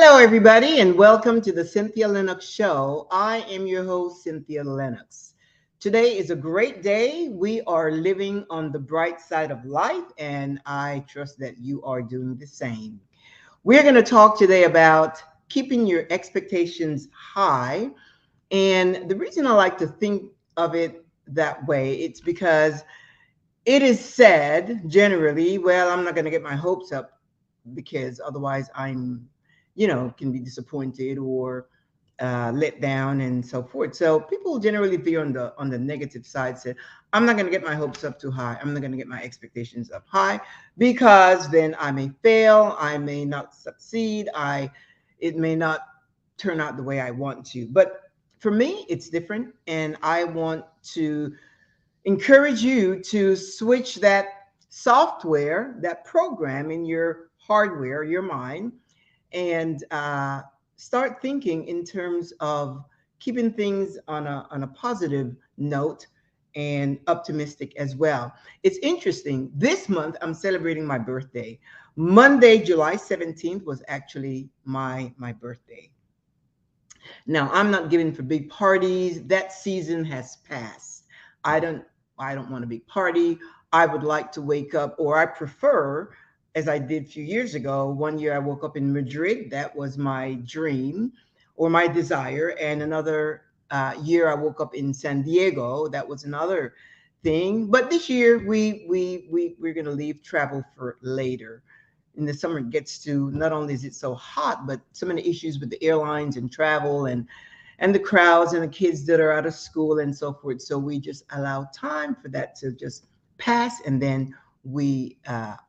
Hello, everybody, and welcome to the Cynthia Linox Show. I am your host, Cynthia Linox. Today is a great day. We are living on the bright side of life, and I trust that you are doing the same. We're going to talk today about keeping your expectations high. And the reason I like to think of it that way, it's because it is said generally, well, I'm not going to get my hopes up because otherwise can be disappointed or let down and so forth. So people generally veer on the negative side. Say, I'm not going to get my hopes up too high. I'm not going to get my expectations up high because then I may fail. I may not succeed. It may not turn out the way I want to. But for me, it's different, and I want to encourage you to switch that software, that program in your hardware, your mind, and start thinking in terms of keeping things on a positive note and optimistic as well. It's interesting. This month, I'm celebrating my birthday. Monday, July 17th was actually my birthday. Now, I'm not giving for big parties. That season has passed. I don't I don't want a big party. I would like to wake up, or I prefer, as I did a few years ago. One year I woke up in Madrid. That was my dream or my desire. And another year I woke up in San Diego. That was another thing. But this year we're going to leave travel for later. In the summer, it gets to, not only is it so hot, but so many issues with the airlines and travel and the crowds and the kids that are out of school and so forth. So we just allow time for that to just pass, and then we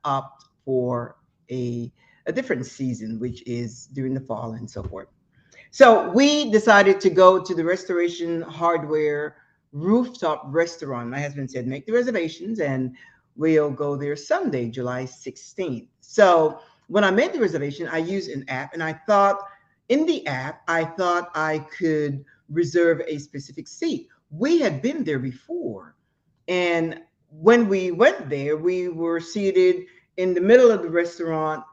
opt for a different season, which is during the fall and so forth. So we decided to go to the Restoration Hardware rooftop restaurant. My husband said, make the reservations and we'll go there Sunday, July 16th. So when I made the reservation, I used an app, and I thought in the app, I thought I could reserve a specific seat. We had been there before. And when we went there, we were seated in the middle of the restaurant,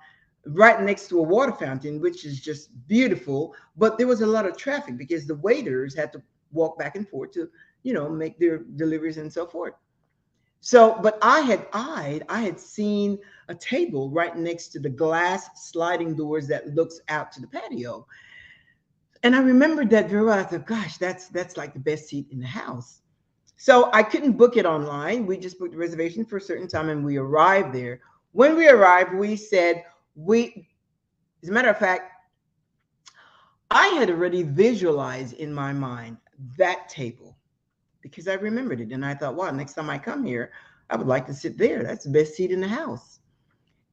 right next to a water fountain, which is just beautiful. But there was a lot of traffic because the waiters had to walk back and forth to, make their deliveries and so forth. So, but I had seen a table right next to the glass sliding doors that looks out to the patio. And I remembered that very well. I thought, gosh, that's like the best seat in the house. So I couldn't book it online. We just booked the reservation for a certain time, and we arrived there. When we arrived, we said, as a matter of fact, I had already visualized in my mind that table because I remembered it. And I thought, wow, next time I come here, I would like to sit there. That's the best seat in the house.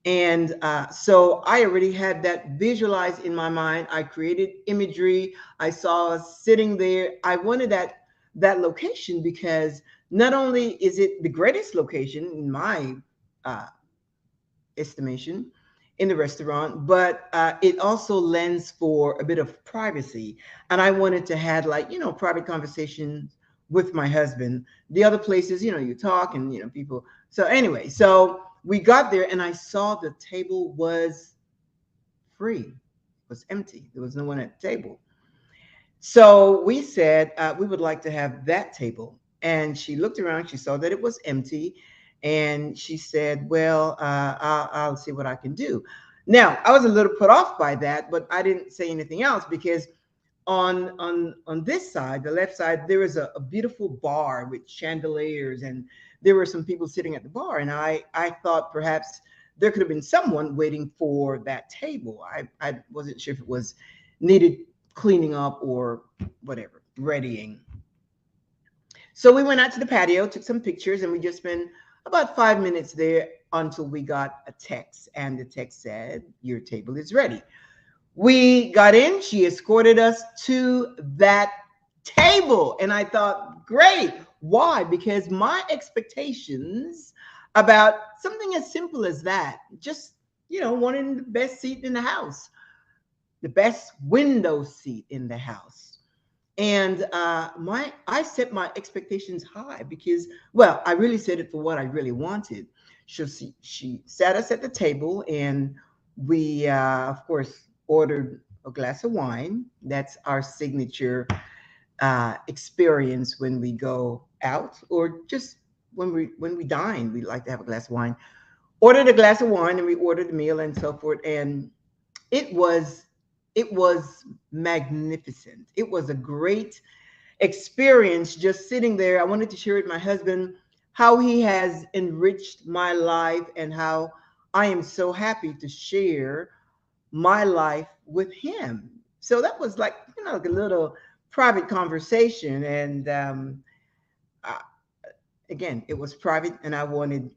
And so I already had that visualized in my mind. I created imagery. I saw us sitting there. I wanted that location because not only is it the greatest location in my uh, estimation in the restaurant, but it also lends for a bit of privacy. And I wanted to have, like, private conversations with my husband. The other places, you talk and, people. So anyway, so we got there and I saw the table was free, was empty. There was no one at the table. So we said we would like to have that table. And she looked around, she saw that it was empty, and she said, well, I'll see what I can do. Now, I was a little put off by that, but I didn't say anything else because on this side, the left side, there was a beautiful bar with chandeliers, and there were some people sitting at the bar. And I thought perhaps there could have been someone waiting for that table. I wasn't sure if it was needed cleaning up or whatever, readying. So we went out to the patio, took some pictures, and we just spent about 5 minutes there until we got a text. And the text said, your table is ready. We got in, she escorted us to that table. And I thought, great. Why? Because my expectations about something as simple as that, just, wanting the best seat in the house, the best window seat in the house. And I set my expectations high because, well, I really set it for what I really wanted. She sat us at the table, and we, of course, ordered a glass of wine. That's our signature experience when we go out, or just when we dine. We like to have a glass of wine. Ordered a glass of wine, and we ordered a meal and so forth. And it was it was magnificent. It was a great experience just sitting there. I wanted to share with my husband how he has enriched my life and how I am so happy to share my life with him. So that was like, like a little private conversation. And I, again, it was private, and I wanted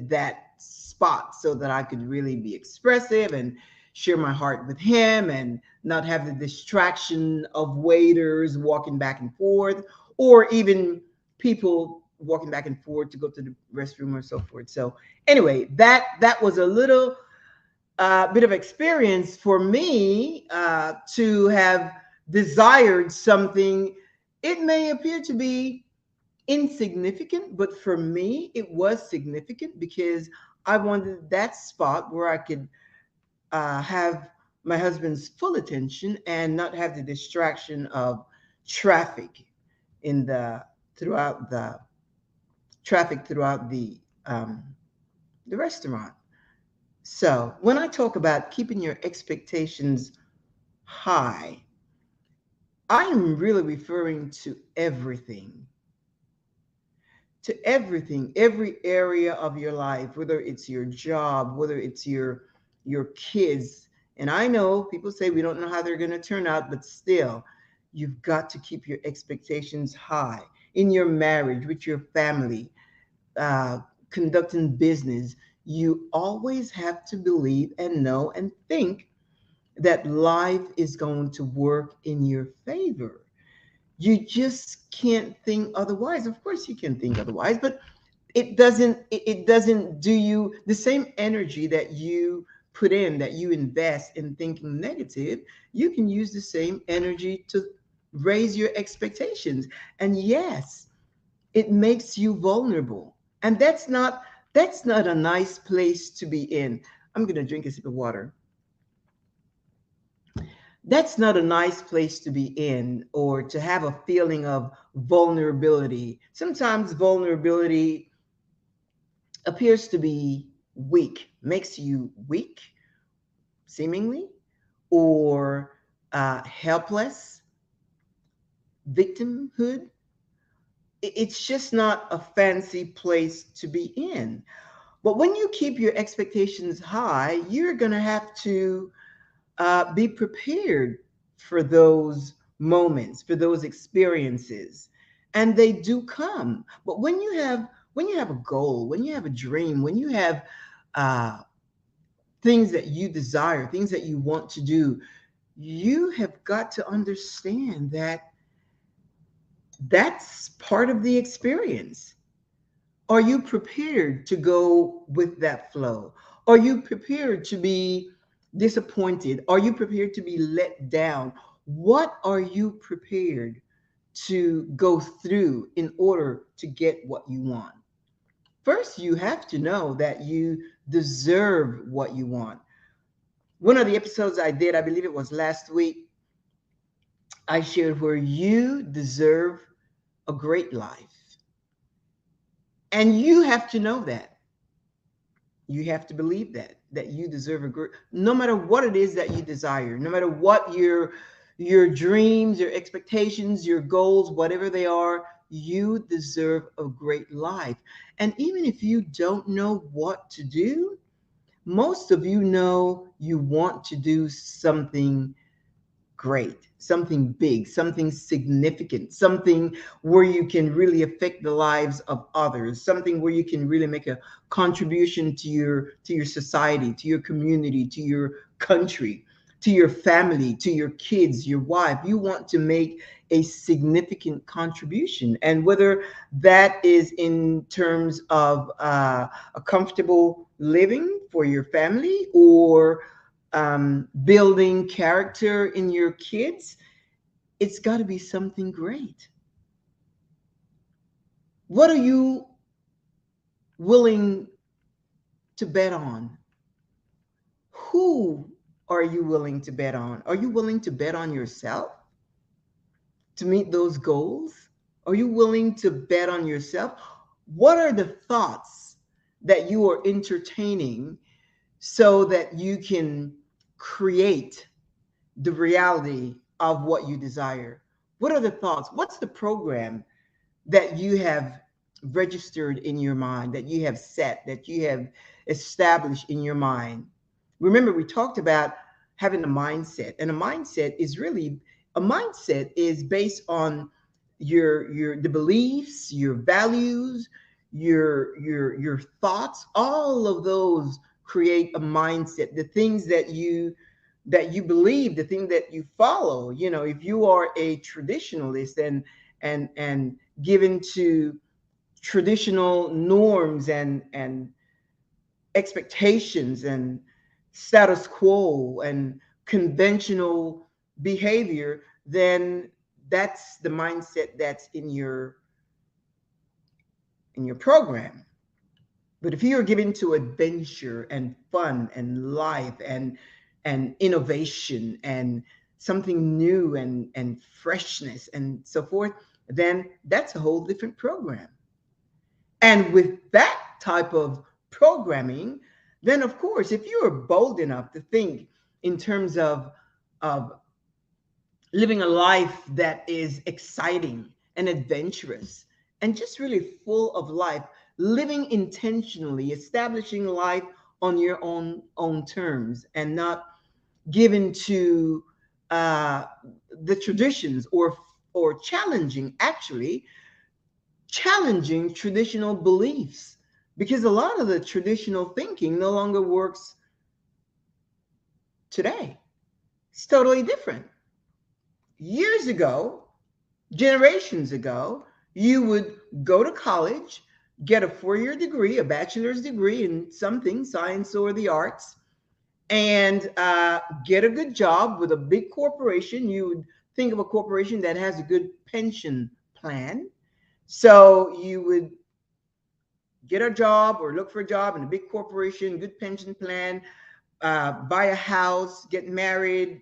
that spot so that I could really be expressive and share my heart with him, and not have the distraction of waiters walking back and forth, or even people walking back and forth to go to the restroom or so forth. So anyway, that was a little bit of experience for me to have desired something. It may appear to be insignificant, but for me, it was significant because I wanted that spot where I could have my husband's full attention and not have the distraction of traffic in throughout the throughout the restaurant. So when I talk about keeping your expectations high, I am really referring to everything, every area of your life, whether it's your job, whether it's your kids. And I know people say we don't know how they're going to turn out, but still, you've got to keep your expectations high in your marriage, with your family, uh, conducting business. You always have to believe and know and think that life is going to work in your favor. You just can't think otherwise. Of course, you can think otherwise, but it doesn't do you the same energy that you put in, that you invest in thinking negative. You can use the same energy to raise your expectations. And yes, it makes you vulnerable. And that's not a nice place to be in. I'm going to drink a sip of water. That's not a nice place to be in, or to have a feeling of vulnerability. Sometimes vulnerability appears to be weak, makes you weak, seemingly, or helpless, victimhood. It's just not a fancy place to be in. But when you keep your expectations high, you're going to have to be prepared for those moments, for those experiences, and they do come. But when you have a goal, when you have a dream, when you have uh, things that you desire, things that you want to do, you have got to understand that that's part of the experience. Are you prepared to go with that flow? Are you prepared to be disappointed? Are you prepared to be let down? What are you prepared to go through in order to get what you want? First, you have to know that you deserve what you want. One of the episodes I did, I believe it was last week, I shared where you deserve a great life. And you have to know that. You have to believe that you deserve a great, no matter what it is that you desire, no matter what your dreams, your expectations, your goals, whatever they are, you deserve a great life. And even if you don't know what to do, most of you know you want to do something great, something big, something significant, something where you can really affect the lives of others, something where you can really make a contribution to your society, to your community, to your country, to your family, to your kids, your wife. You want to make a significant contribution. And whether that is in terms of a comfortable living for your family, or building character in your kids, it's got to be something great. What are you willing to bet on? Who? are you willing to bet on? Are you willing to bet on yourself to meet those goals? Are you willing to bet on yourself? What are the thoughts that you are entertaining so that you can create the reality of what you desire? What are the thoughts? What's the program that you have registered in your mind, that you have set, that you have established in your mind? Remember, we talked about having a mindset, and a mindset is based on your the beliefs, your values, your thoughts. All of those create a mindset. The things that you believe, the thing that you follow. If you are a traditionalist and given to traditional norms and expectations and status quo and conventional behavior, then that's the mindset that's in your program. But if you're given to adventure and fun and life and innovation and something new and freshness and so forth, then that's a whole different program. And with that type of programming, then of course, if you are bold enough to think in terms of living a life that is exciting and adventurous and just really full of life, living intentionally, establishing life on your own terms and not given to uh, the traditions or challenging traditional beliefs, because a lot of the traditional thinking no longer works today. It's totally different. Years ago, generations ago, you would go to college, get a 4-year degree, a bachelor's degree in something, science or the arts, and get a good job with a big corporation. You would think of a corporation that has a good pension plan. So you would get a job or look for a job in a big corporation, good pension plan, buy a house, get married,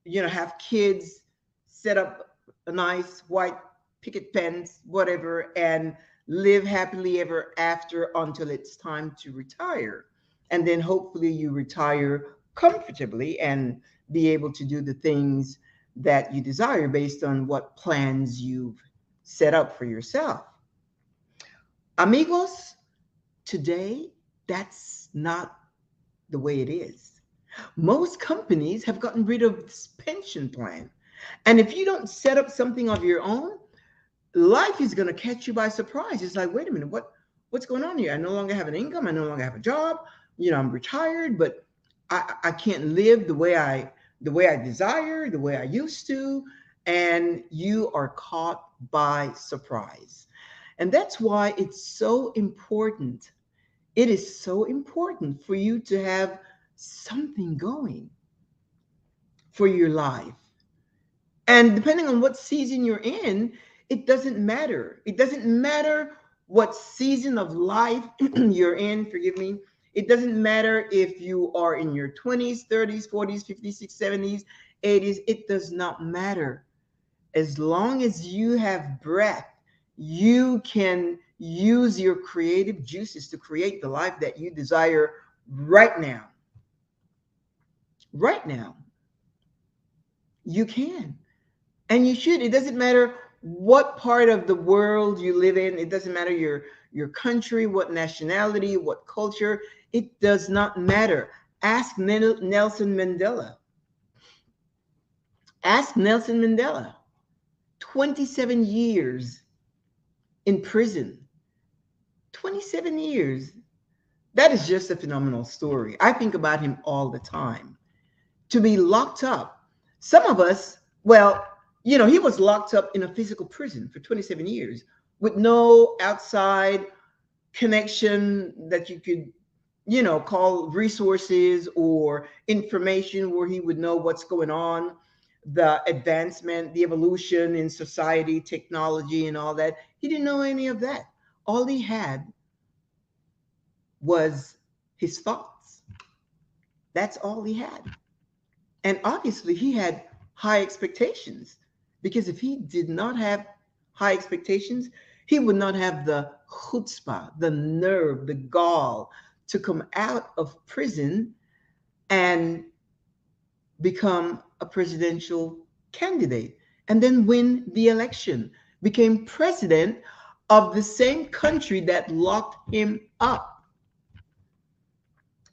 have kids, set up a nice white picket fence, whatever, and live happily ever after until it's time to retire. And then hopefully you retire comfortably and be able to do the things that you desire based on what plans you've set up for yourself. Amigos, today, that's not the way it is. Most companies have gotten rid of this pension plan. And if you don't set up something of your own, life is going to catch you by surprise. It's like, wait a minute, what's going on here? I no longer have an income. I no longer have a job. I'm retired, but I can't live the way I desire, the way I used to. And you are caught by surprise. And that's why it's so important. It is so important for you to have something going for your life. And depending on what season you're in, it doesn't matter. It doesn't matter what season of life you're in, forgive me. It doesn't matter if you are in your 20s, 30s, 40s, 50s, 60s, 70s, 80s. It does not matter. As long as you have breath, you can use your creative juices to create the life that you desire right now. Right now, you can. And you should. It doesn't matter what part of the world you live in. It doesn't matter your country, what nationality, what culture. It does not matter. Ask Nelson Mandela. Ask Nelson Mandela. 27 years in prison. 27 years. That is just a phenomenal story. I think about him all the time. To be locked up. Some of us, well, he was locked up in a physical prison for 27 years with no outside connection that you could, call resources or information where he would know what's going on, the advancement, the evolution in society, technology, and all that. He didn't know any of that. All he had was his thoughts. That's all he had. And obviously, he had high expectations, because if he did not have high expectations, he would not have the chutzpah, the nerve, the gall to come out of prison and become a presidential candidate and then win the election, became president of the same country that locked him up.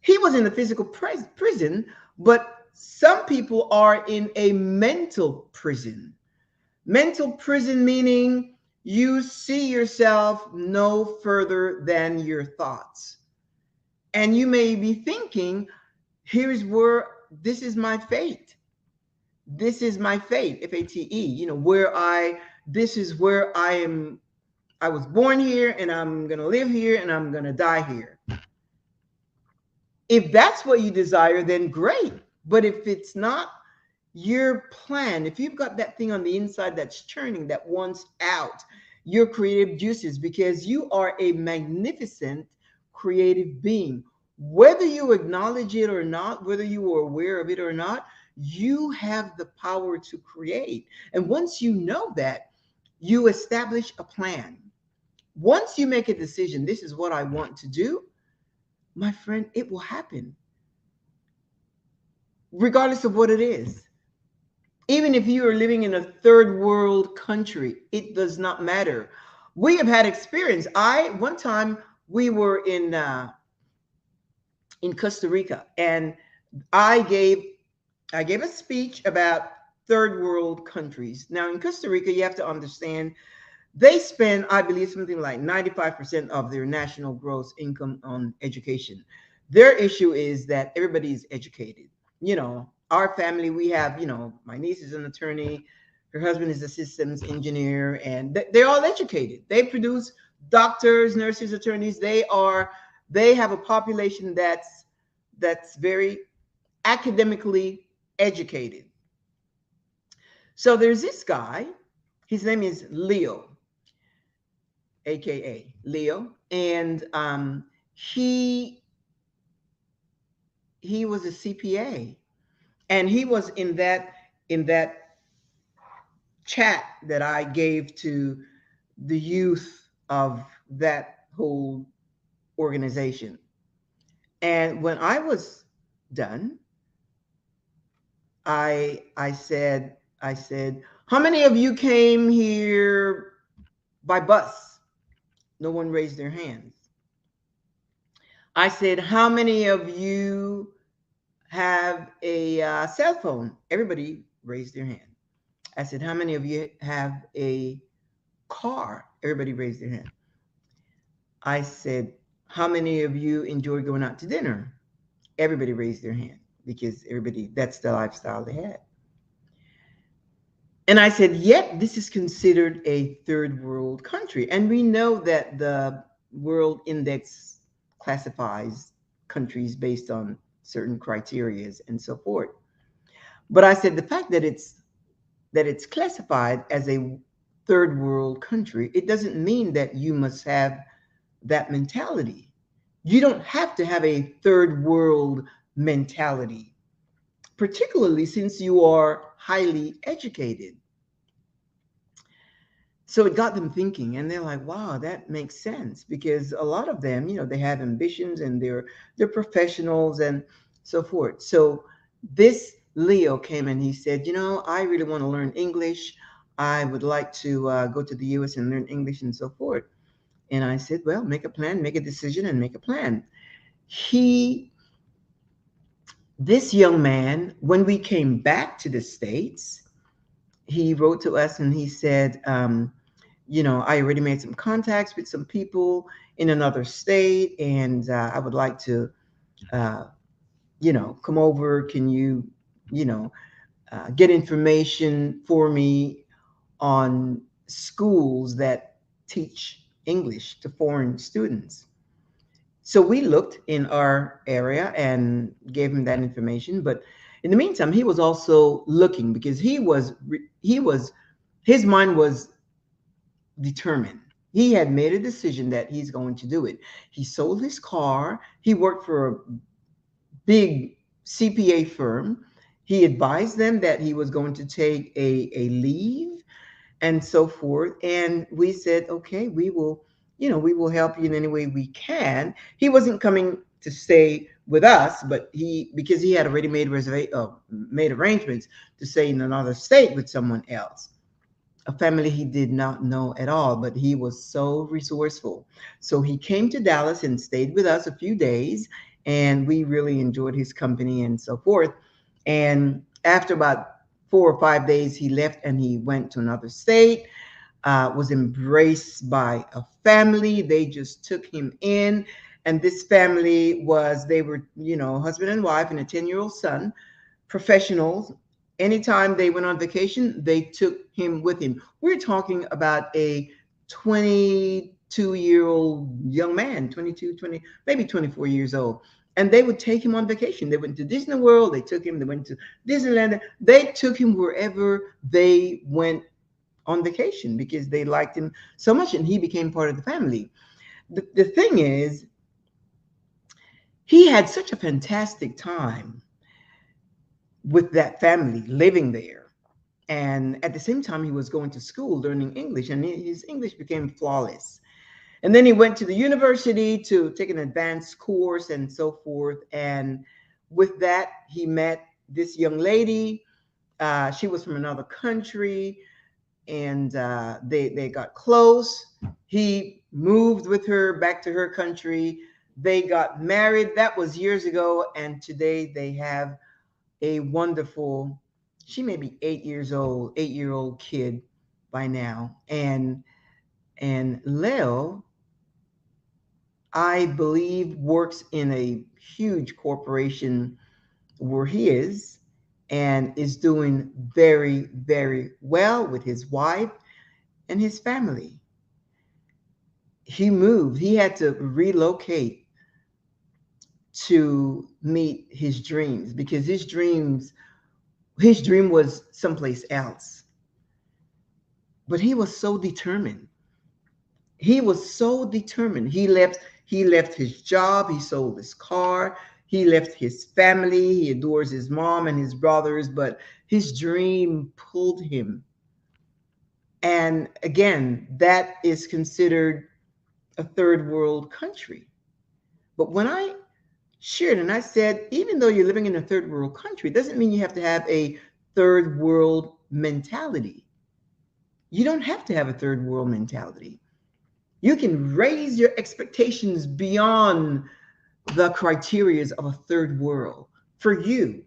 He was in a physical prison, but some people are in a mental prison. Mental prison meaning you see yourself no further than your thoughts. And you may be thinking, here's where this is my fate. This is my fate, F-A-T-E, where this is where I am. I was born here and I'm going to live here and I'm going to die here. If that's what you desire, then great. But if it's not your plan, if you've got that thing on the inside that's churning, that wants out your creative juices, because you are a magnificent creative being, whether you acknowledge it or not, whether you are aware of it or not, you have the power to create. And once you know that, you establish a plan. Once you make a decision, this is what I want to do, my friend, it will happen, regardless of what it is. Even if you are living in a third world country, it does not matter. We have had experience. One time we were in Costa Rica, and I gave a speech about third world countries. Now in Costa Rica, you have to understand, they spend, I believe, something like 95% of their national gross income on education. Their issue is that everybody is educated. Our family, we have, my niece is an attorney, her husband is a systems engineer, and they're all educated. They produce doctors, nurses, attorneys. They have a population that's very academically educated. So there's this guy, his name is Leo, aka Leo, and he was a CPA, and he was in that chat that I gave to the youth of that whole organization. And when I was done, I said, how many of you came here by bus? No one raised their hands. I said, how many of you have a cell phone? Everybody raised their hand. I said, how many of you have a car? Everybody raised their hand. I said, how many of you enjoy going out to dinner? Everybody raised their hand, because that's the lifestyle they had. And I said, yet this is considered a third world country. And we know that the World Index classifies countries based on certain criteria and so forth. But I said, the fact that it's classified as a third world country, it doesn't mean that you must have that mentality. You don't have to have a third world mentality, particularly since you are highly educated. So it got them thinking, and they're like, wow, that makes sense, because a lot of them, they have ambitions and they're professionals and so forth. So this Leo came and he said, I really want to learn English. I would like to go to the US and learn English and so forth. And I said, well, make a plan, make a decision, and make a plan. This young man, when we came back to the States, he wrote to us and he said, I already made some contacts with some people in another state, and I would like to, come over. Can you, get information for me on schools that teach English to foreign students? So we looked in our area and gave him that information. But in the meantime, he was also looking, because his mind was determined. He had made a decision that he's going to do it. He sold his car. He worked for a big CPA firm, He advised them that he was going to take a leave and so forth. And we said, okay, we will, we will help you in any way we can. He wasn't coming to stay with us, but because he had already made arrangements to stay in another state with someone else, a family he did not know at all, but he was so resourceful. So he came to Dallas and stayed with us a few days, and we really enjoyed his company and so forth. And after about 4 or 5 days, he left and he went to another state, was embraced by a family. They just took him in. And this family they were, husband and wife and a 10-year-old son, professionals. Anytime they went on vacation, they took him with him. We're talking about a 22-year-old young man, 22, 20, maybe 24 years old. And they would take him on vacation. They went to Disney World. They took him. They went to Disneyland. They took him wherever they went on vacation because they liked him so much, and he became part of the family. The thing is, he had such a fantastic time with that family living there. And at the same time, he was going to school learning English, and his English became flawless. And then he went to the university to take an advanced course and so forth. And with that, he met this young lady. She was from another country, and they got close. He moved with her back to her country. They got married. That was years ago. And today they have a wonderful, she may be 8 years old, 8-year-old kid by now. And Leo, I believe, works in a huge corporation where he is, and is doing very, very well with his wife and his family. He moved, he had to relocate to meet his dreams because his dream was someplace else. But he was so determined. He was so determined. He left his job, he sold his car, he left his family, he adores his mom and his brothers, but his dream pulled him. And again, that is considered a third world country. But when I shared and I said, even though you're living in a third world country, it doesn't mean you have to have a third world mentality. You don't have to have a third world mentality. You can raise your expectations beyond the criteria of a third world for you,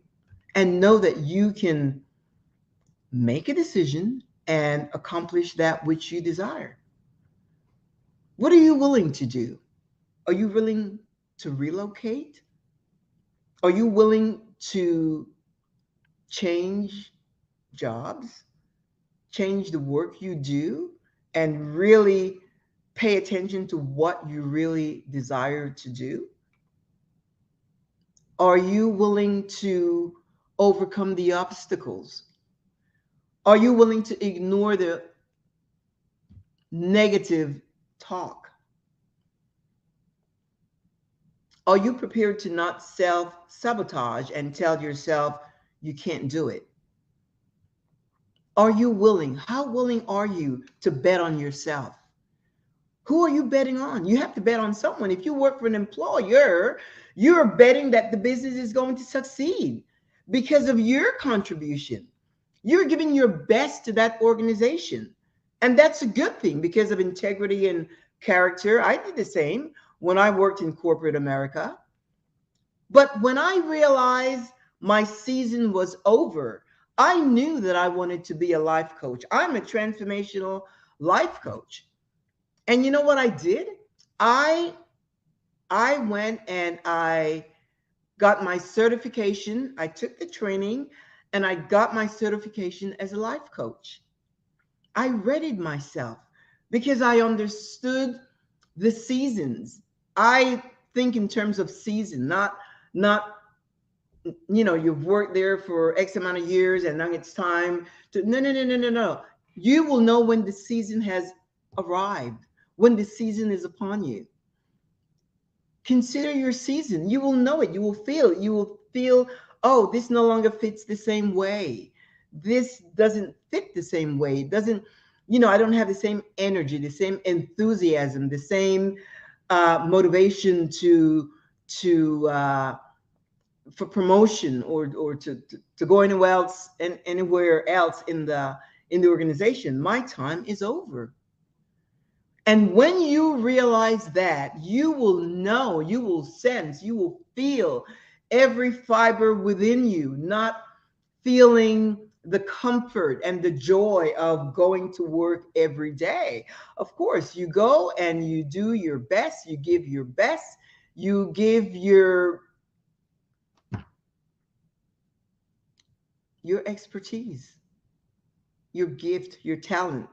and know that you can make a decision and accomplish that which you desire. What are you willing to do? Are you willing to relocate? Are you willing to change jobs, change the work you do, and really pay attention to what you really desire to do? Are you willing to overcome the obstacles? Are you willing to ignore the negative talk? Are you prepared to not self-sabotage and tell yourself you can't do it? Are you willing? How willing are you to bet on yourself? Who are you betting on? You have to bet on someone. If you work for an employer, you're betting that the business is going to succeed because of your contribution. You're giving your best to that organization. And that's a good thing because of integrity and character. I did the same when I worked in corporate America. But when I realized my season was over, I knew that I wanted to be a life coach. I'm a transformational life coach. And you know what I did? I went and I got my certification. I took the training and I got my certification as a life coach. I readied myself because I understood the seasons. I think in terms of season, not you've worked there for X amount of years and now it's time to no. You will know when the season has arrived, when the season is upon you. Consider your season. You will know it. You will feel it. You will feel Oh, this no longer fits the same way. This doesn't fit the same way. It doesn't, I don't have the same energy, the same enthusiasm, the same motivation to for promotion or to go anywhere else and anywhere else in the organization. My time is over. And when you realize that, you will know, you will sense, you will feel every fiber within you, not feeling the comfort and the joy of going to work every day. Of course, you go and you do your best, you give your best, you give your expertise, your gift, your talent.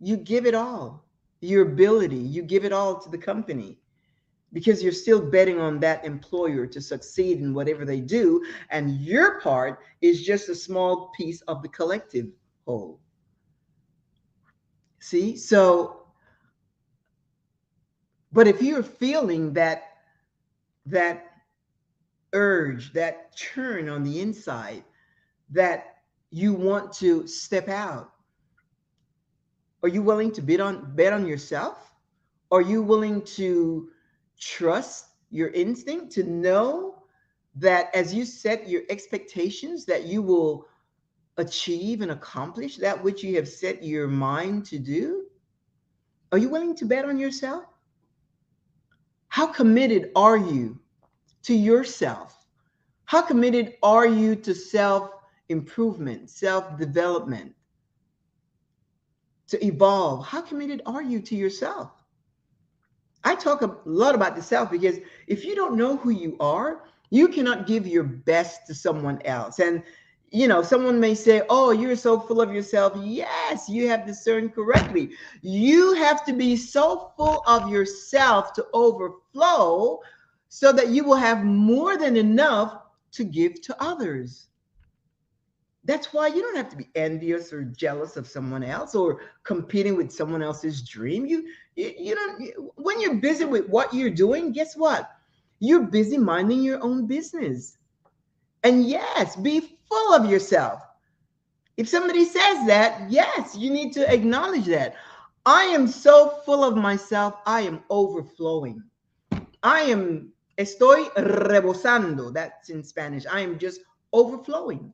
You give it all, your ability, you give it all to the company because you're still betting on that employer to succeed in whatever they do. And your part is just a small piece of the collective whole. See? So, but if you're feeling that urge, that churn on the inside, that you want to step out, are you willing to bet on yourself? Are you willing to trust your instinct to know that as you set your expectations that you will achieve and accomplish that which you have set your mind to do? Are you willing to bet on yourself? How committed are you to yourself? How committed are you to self improvement, self development, to evolve? How committed are you to yourself? I talk a lot about the self because if you don't know who you are, you cannot give your best to someone else. And, someone may say, oh, you're so full of yourself. Yes, you have discerned correctly. You have to be so full of yourself to overflow so that you will have more than enough to give to others. That's why you don't have to be envious or jealous of someone else or competing with someone else's dream. You don't. When you're busy with what you're doing, guess what? You're busy minding your own business. And yes, be full of yourself. If somebody says that, yes, you need to acknowledge that. I am so full of myself, I am overflowing. Estoy rebosando. That's in Spanish. I am just overflowing.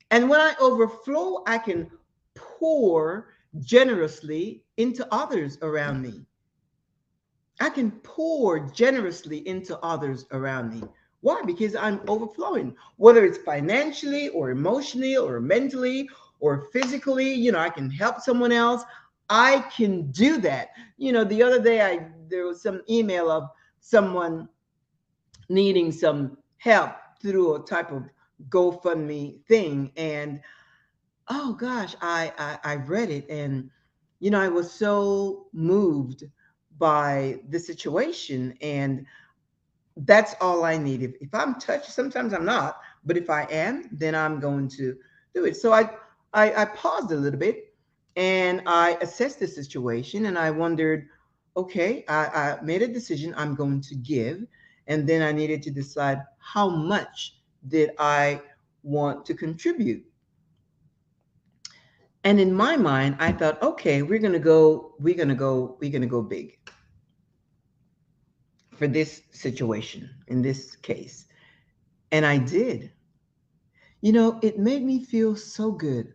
And when I overflow, I can pour generously into others around me. I can pour generously into others around me. Why? Because I'm overflowing, whether it's financially or emotionally or mentally or physically. I can help someone else. I can do that. The other day there was some email of someone needing some help through a type of GoFundMe thing. And oh gosh, I read it and I was so moved by the situation. And that's all I need. If I'm touched, sometimes I'm not, but if I am, then I'm going to do it. So I paused a little bit and I assessed the situation and I wondered, okay, I made a decision. I'm going to give. And then I needed to decide how much did I want to contribute. And in my mind, I thought, okay, we're gonna go big for this situation in this case. And I did. It made me feel so good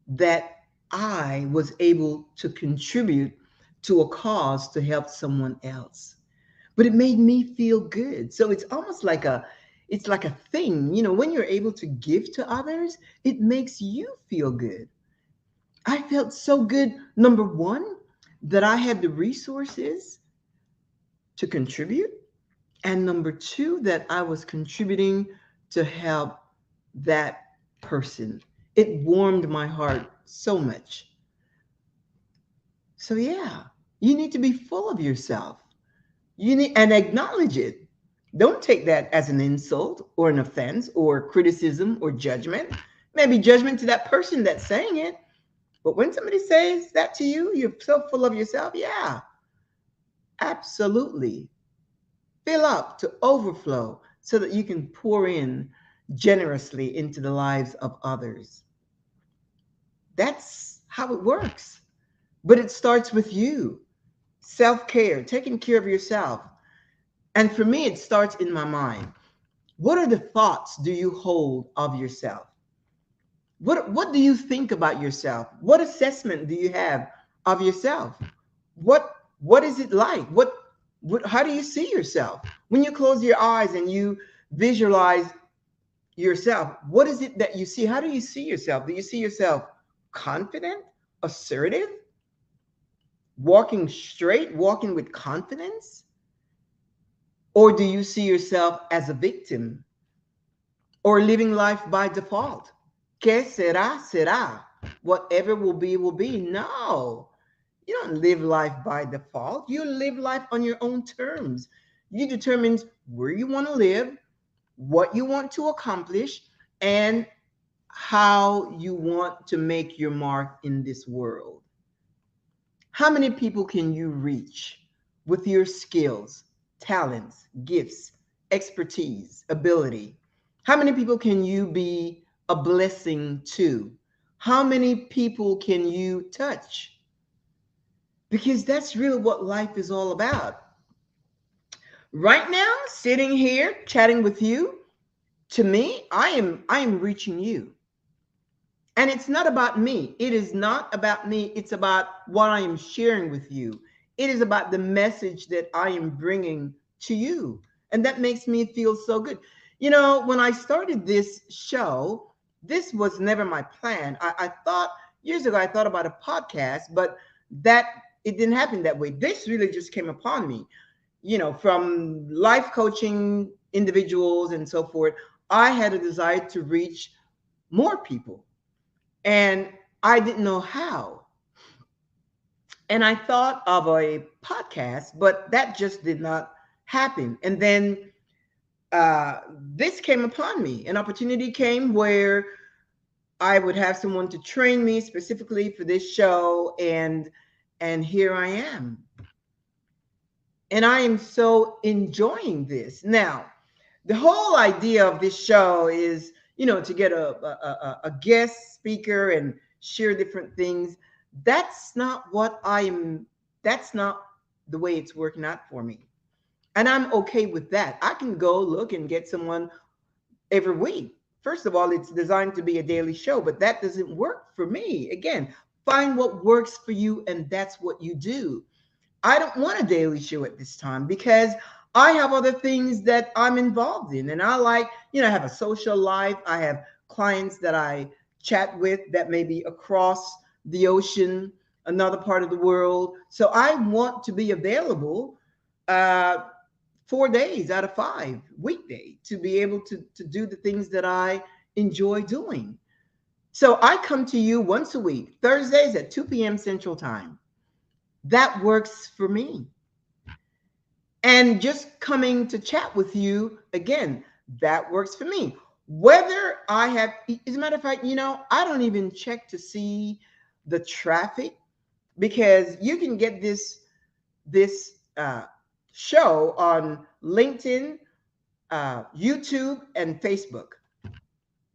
that I was able to contribute to a cause to help someone else. But it made me feel good. So it's like a thing, when you're able to give to others, it makes you feel good. I felt so good, number one, that I had the resources to contribute. And number two, that I was contributing to help that person. It warmed my heart so much. So, yeah, you need to be full of yourself. You need and acknowledge it. Don't take that as an insult or an offense or criticism or judgment. Maybe judgment to that person that's saying it. But when somebody says that to you, you're so full of yourself. Yeah, absolutely. Fill up to overflow. so that you can pour in generously into the lives of others. That's how it works. But it starts with you. Self-care, taking care of yourself. And for me, it starts in my mind. What are the thoughts do you hold of yourself? What do you think about yourself? What assessment do you have of yourself? What is it like? What how do you see yourself? When you close your eyes and you visualize yourself, what is it that you see? How do you see yourself? Do you see yourself confident, assertive, walking straight, walking with confidence? Or do you see yourself as a victim or living life by default? Que será, será. Whatever will be, will be. No, you don't live life by default. You live life on your own terms. You determine where you want to live, what you want to accomplish, and how you want to make your mark in this world. How many people can you reach with your skills, talents, gifts, expertise, ability? How many people can you be a blessing to? How many people can you touch? Because that's really what life is all about. Right now, sitting here chatting with you, to me, I am reaching you. And it's not about me. It is not about me. It's about what I am sharing with you. It is about the message that I am bringing to you. And that makes me feel so good. You know, when I started this show, this was never my plan. I thought years ago, I thought about a podcast, but that it didn't happen that way. This really just came upon me, you know, from life coaching individuals and so forth. I had a desire to reach more people and I didn't know how. And I thought of a podcast, but that just did not happen. And then this came upon me. An opportunity came where I would have someone to train me specifically for this show, and here I am. And I am so enjoying this. Now, the whole idea of this show is, you know, to get a guest speaker and share different things. That's not what that's not the way it's working out for me. And I'm okay with that. I can go look and get someone every week. First of all, it's designed to be a daily show, but that doesn't work for me. Again, find what works for you, and that's what you do. I don't want a daily show at this time because I have other things that I'm involved in. And I like, you know, I have a social life. I have clients that I chat with that may be across the ocean, another part of the world. So I want to be available 4 days out of 5, weekday, to be able to do the things that I enjoy doing. So I come to you once a week, Thursdays at 2 p.m. Central Time. That works for me. And just coming to chat with you again, that works for me. Whether I have, as a matter of fact, you know, I don't even check to see the traffic, because you can get this show on LinkedIn, YouTube, and Facebook,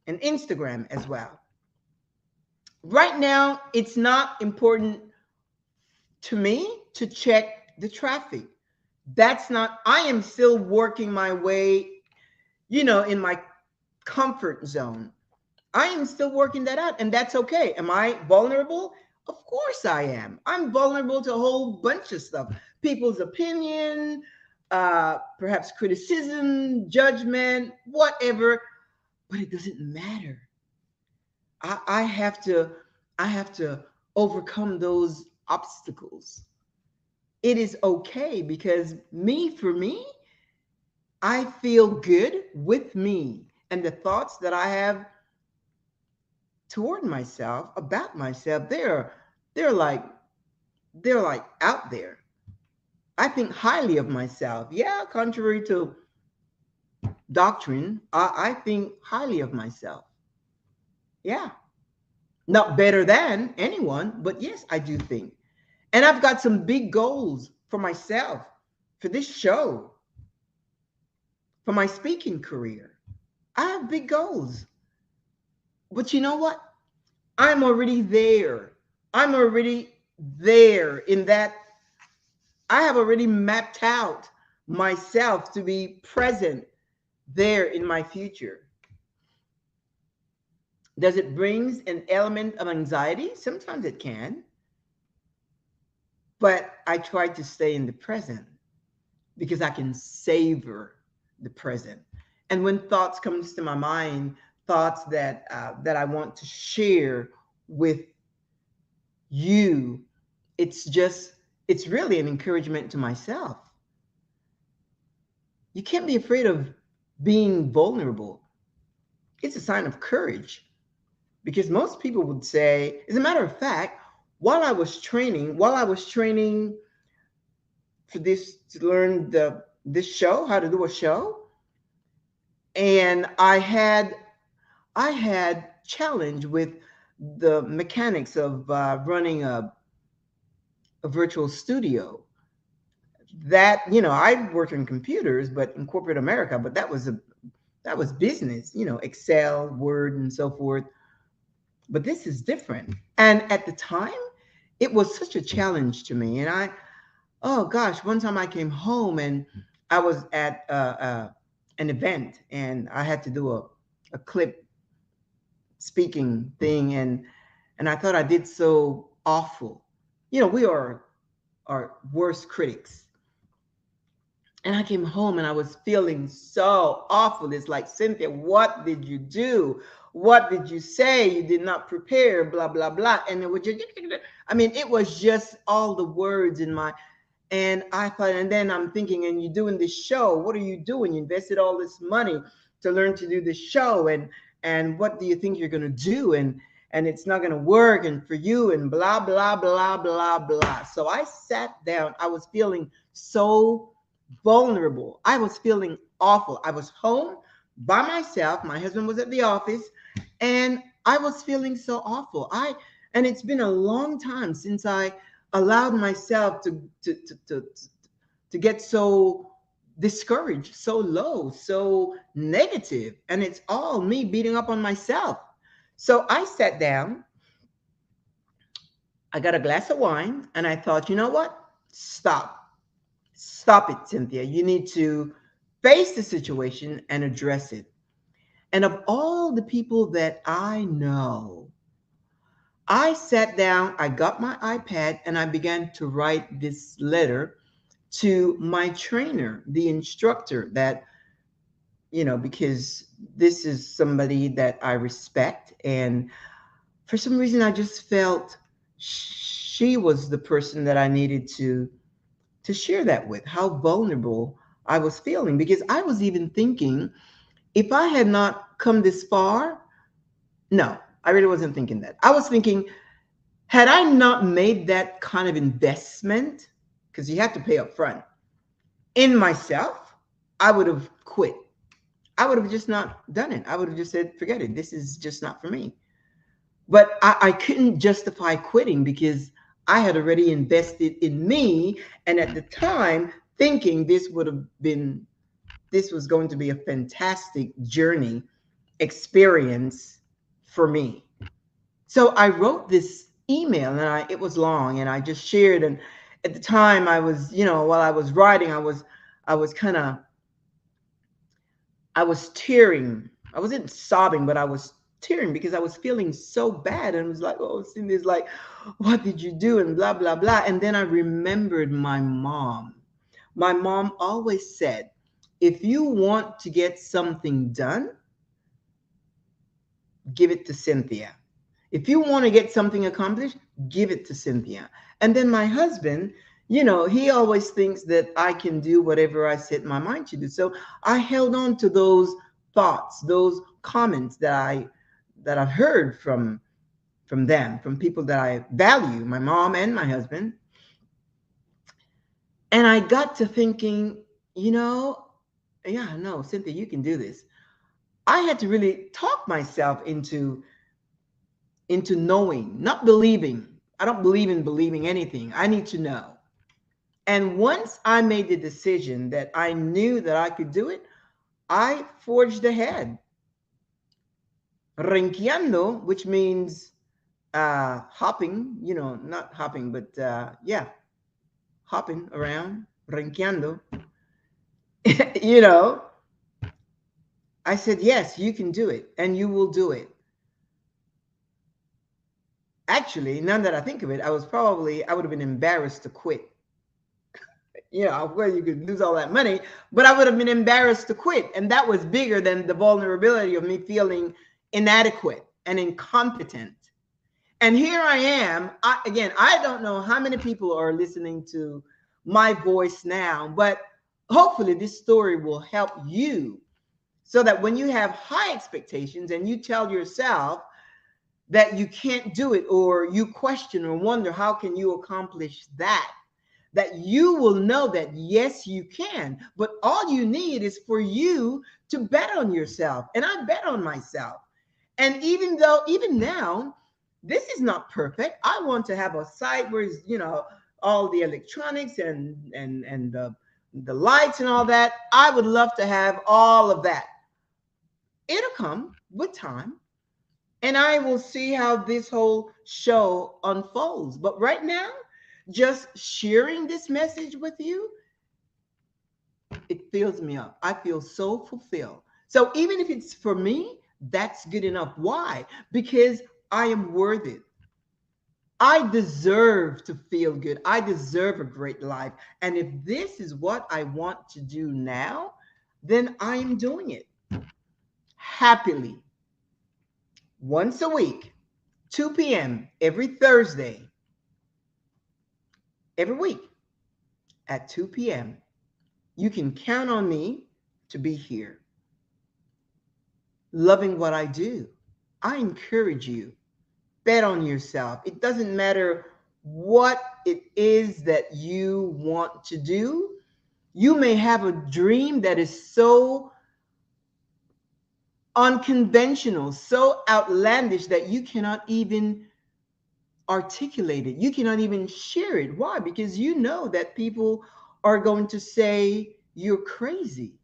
and Instagram as well. Right now, it's not important to me to check the traffic. That's not, I am still working my way, you know, in my comfort zone. I am still working that out, and that's okay. Am I vulnerable? Of course I am. I'm vulnerable to a whole bunch of stuff. People's opinion, perhaps criticism, judgment, whatever, but it doesn't matter. I have to overcome those obstacles. It is okay, because for me, I feel good with me and the thoughts that I have toward myself, about myself. They're like out there. I think highly of myself. Yeah, contrary to doctrine, I think highly of myself. Yeah, not better than anyone, but yes, I do think. And I've got some big goals for myself, for this show, for my speaking career. I have big goals. But you know what? I'm already there. I'm already there in that I have already mapped out myself to be present there in my future. Does it bring an element of anxiety? Sometimes it can, but I try to stay in the present because I can savor the present. And when thoughts comes to my mind, thoughts that I want to share with you, it's just it's really an encouragement to myself. You can't be afraid of being vulnerable. It's a sign of courage because most people would say, as a matter of fact, while I was training for this to learn this show, how to do a show, and I had challenge with the mechanics of running a virtual studio. That I worked in computers, but in corporate America, but that was business, Excel, Word, and so forth. But this is different. And at the time, it was such a challenge to me. And oh gosh, one time I came home and I was at an event and I had to do a clip speaking thing, and I thought I did so awful. We are our worst critics. And I came home and I was feeling so awful. It's like, Cynthia, what did you do? What did you say? You did not prepare, blah, blah, blah. And it was just, I mean, it was just all the words in my, and I thought, and then I'm thinking, and you're doing this show. What are you doing? You invested all this money to learn to do this show. And what do you think you're going to do? And it's not going to work. And for you and blah, blah, blah, blah, blah. So I sat down. I was feeling so vulnerable. I was feeling awful. I was home by myself. My husband was at the office and I was feeling so awful. And it's been a long time since I allowed myself to get so discouraged, so low, so negative. And it's all me beating up on myself. So I sat down, I got a glass of wine, and I thought, you know what? Stop it, Cynthia. You need to face the situation and address it. And of all the people that I know, I sat down, I got my iPad, and I began to write this letter to my trainer, the instructor that, because this is somebody that I respect. And for some reason, I just felt she was the person that I needed to share that with, how vulnerable I was feeling. Because I was even thinking, if I had not come this far, no, I really wasn't thinking that. I was thinking, had I not made that kind of investment, because you have to pay up front, in myself, I would have quit. I would have just not done it. I would have just said, forget it. This is just not for me. But I couldn't justify quitting because I had already invested in me. And at the time, thinking this was going to be a fantastic journey experience for me. So I wrote this email and it was long and I just shared. And at the time I was, while I was writing, I was tearing. I wasn't sobbing, but I was tearing because I was feeling so bad. And it was like, oh, Cindy's like, what did you do? And blah, blah, blah. And then I remembered my mom. My mom always said, if you want to get something done, give it to Cynthia. If you want to get something accomplished, give it to Cynthia. And then my husband, he always thinks that I can do whatever I set my mind to do. So I held on to those thoughts, those comments that I've heard from them, from people that I value, my mom and my husband. And I got to thinking, yeah, no, Cynthia, you can do this. I had to really talk myself into knowing, not believing. I don't believe in believing anything. I need to know. And once I made the decision that I knew that I could do it, I forged ahead, renqueando, which means hopping, not hopping, but yeah, hopping around, renqueando. you know, I said, yes, you can do it and you will do it. Actually, now that I think of it, I would have been embarrassed to quit. Of course, you could lose all that money, but I would have been embarrassed to quit. And that was bigger than the vulnerability of me feeling inadequate and incompetent. And here I am. I don't know how many people are listening to my voice now, but hopefully this story will help you so that when you have high expectations and you tell yourself that you can't do it, or you question or wonder how can you accomplish that you will know that yes you can, but all you need is for you to bet on yourself. And I bet on myself. And even now, this is not perfect. I want to have a site where all the electronics and the lights and all that. I would love to have all of that. It'll come with time, and I will see how this whole show unfolds. But right now, just sharing this message with you, it fills me up. I feel so fulfilled. So even if it's for me, that's good enough. Why? Because I am worth it. I deserve to feel good. I deserve a great life. And if this is what I want to do now, then I am doing it happily. Once a week, 2 p.m. every Thursday, every week at 2 p.m. You can count on me to be here, loving what I do. I encourage you, bet on yourself. It doesn't matter what it is that you want to do. You may have a dream that is so unconventional, so outlandish that you cannot even articulate it. You cannot even share it. Why? Because you know that people are going to say you're crazy.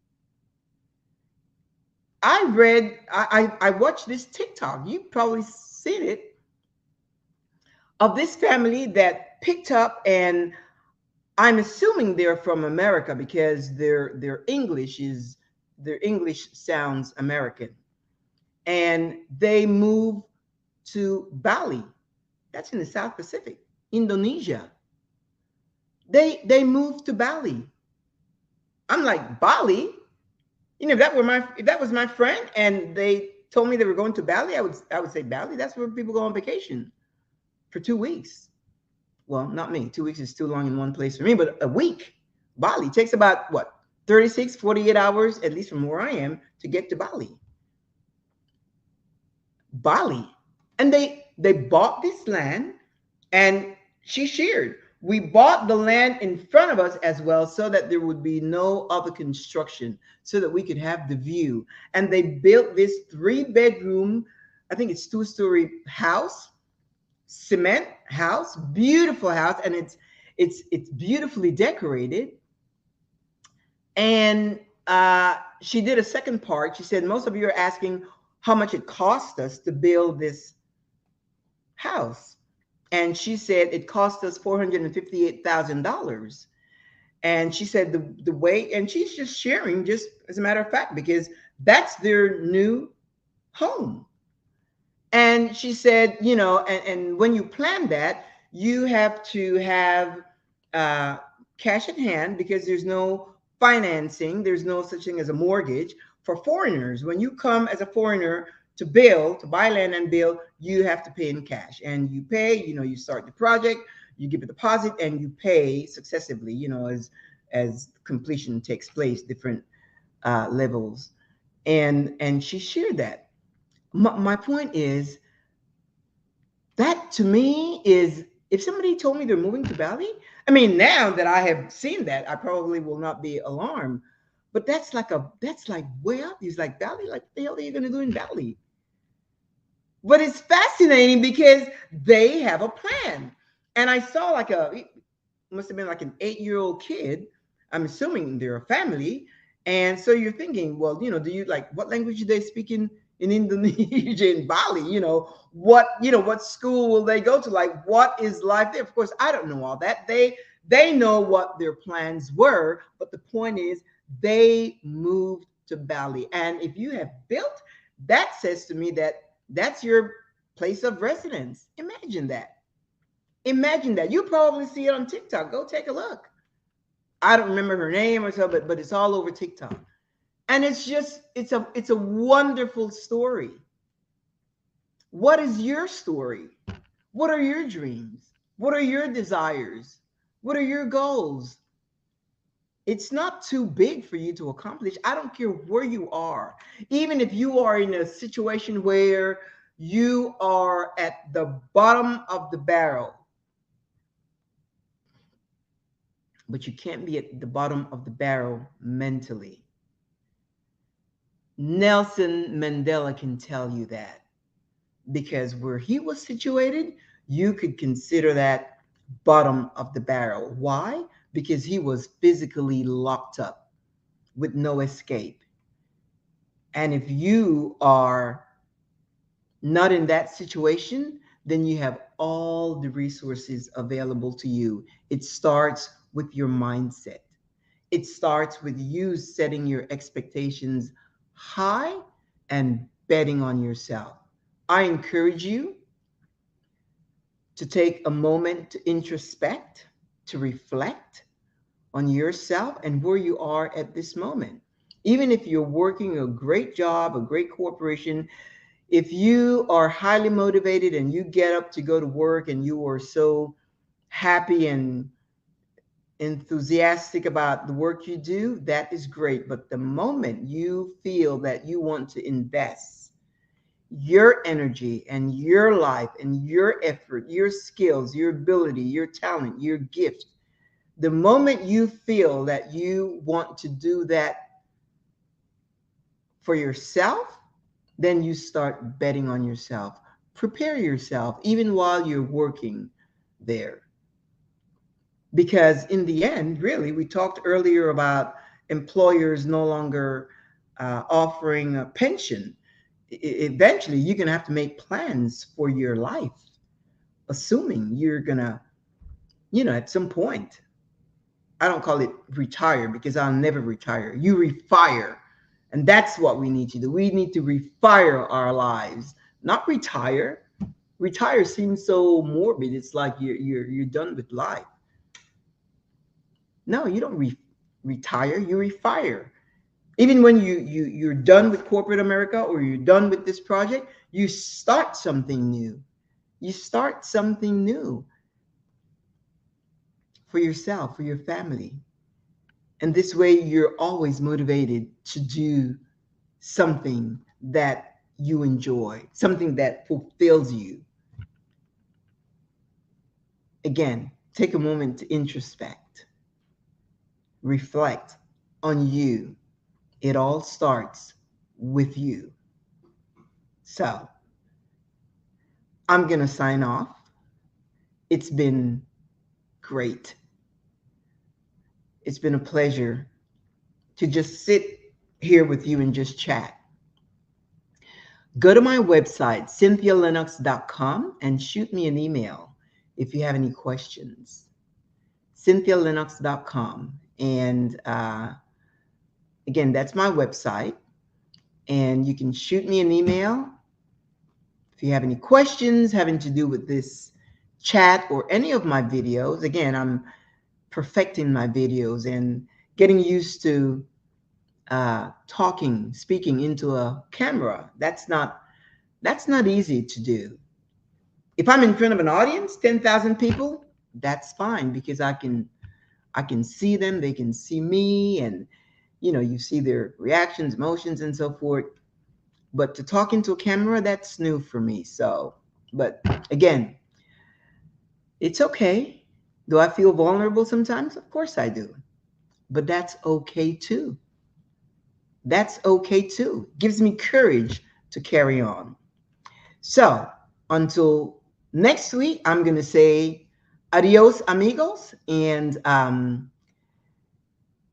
I watched this TikTok. You've probably seen it, of this family that picked up, and I'm assuming they're from America because their English sounds American. And they moved to Bali. That's in the South Pacific, Indonesia. They moved to Bali. I'm like, Bali? If that was my friend and they told me they were going to Bali, I would say Bali. That's where people go on vacation for 2 weeks. Well, not me. 2 weeks is too long in one place for me, but a week. Bali takes about what, 36, 48 hours, at least from where I am, to get to Bali. Bali. And they bought this land, and she shared. We bought the land in front of us as well so that there would be no other construction, so that we could have the view. And they built this 3 bedroom, I think it's 2-story house, cement house, beautiful house, and it's beautifully decorated. And she did a second part. She said, most of you are asking how much it cost us to build this house. And she said it cost us $458,000. And she said the way, and she's just sharing, just as a matter of fact, because that's their new home. And she said, and when you plan that, you have to have cash at hand, because there's no financing, there's no such thing as a mortgage for foreigners. When you come as a foreigner to buy land and build, you have to pay in cash. And you pay, you start the project, you give a deposit, and you pay successively, as completion takes place, different levels. And she shared that. My point is, that to me is, if somebody told me they're moving to Bali, I mean, now that I have seen that, I probably will not be alarmed. But that's like way up. He's like, Bali, like, what the hell are you going to do in Bali? But it's fascinating because they have a plan. And I saw it must have been like an 8-year-old kid. I'm assuming they're a family. And so you're thinking, well, do you like, what language do they speak in Indonesia, in Bali? What school will they go to? Like, what is life there? Of course, I don't know all that. They know what their plans were, but the point is they moved to Bali. And if you have built, that says to me that that's your place of residence. Imagine that. Imagine that. You probably see it on TikTok. Go take a look. I don't remember her name or so, but it's all over TikTok. And it's a wonderful story. What is your story? What are your dreams? What are your desires? What are your goals? It's not too big for you to accomplish. I don't care where you are. Even if you are in a situation where you are at the bottom of the barrel, but you can't be at the bottom of the barrel mentally. Nelson Mandela can tell you that, because where he was situated, you could consider that bottom of the barrel. Why? Because he was physically locked up with no escape. And if you are not in that situation, then you have all the resources available to you. It starts with your mindset. It starts with you setting your expectations high and betting on yourself. I encourage you to take a moment to introspect, to reflect on yourself and where you are at this moment. Even if you're working a great job, a great corporation, if you are highly motivated and you get up to go to work and you are so happy and enthusiastic about the work you do, that is great. But the moment you feel that you want to invest your energy and your life and your effort, your skills, your ability, your talent, your gift, the moment you feel that you want to do that for yourself, then you start betting on yourself. Prepare yourself even while you're working there. Because in the end, really, we talked earlier about employers no longer offering a pension. Eventually, you're going to have to make plans for your life, assuming you're going to, at some point, I don't call it retire because I'll never retire. You refire. And that's what we need to do. We need to refire our lives, not retire. Retire seems so morbid. It's like you're done with life. No, you don't retire, you refire. Even when you're done with corporate America or you're done with this project, you start something new. You start something new for yourself, for your family. And this way you're always motivated to do something that you enjoy, something that fulfills you. Again, take a moment to introspect, reflect on you. It all starts with you. So I'm going to sign off. It's been great. It's been a pleasure to just sit here with you and just chat. Go to my website, cynthialinox.com, and shoot me an email if you have any questions. cynthialinox.com. And again, that's my website. And you can shoot me an email if you have any questions having to do with this chat or any of my videos. Again, I'm perfecting my videos and getting used to speaking into a camera. That's not easy to do. If I'm in front of an audience, 10,000 people, that's fine because I can see them, they can see me, and you see their reactions, emotions, and so forth. But to talk into a camera, that's new for me. So, but again, it's okay. Do I feel vulnerable sometimes? Of course I do. But that's okay too. That's okay too. Gives me courage to carry on. So until next week, I'm going to say adios, amigos. And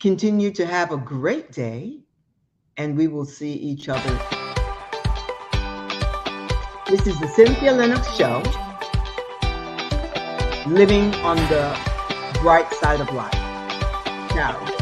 Continue to have a great day, and we will see each other. This is the Cynthia Linox Show, living on the bright side of life. Ciao.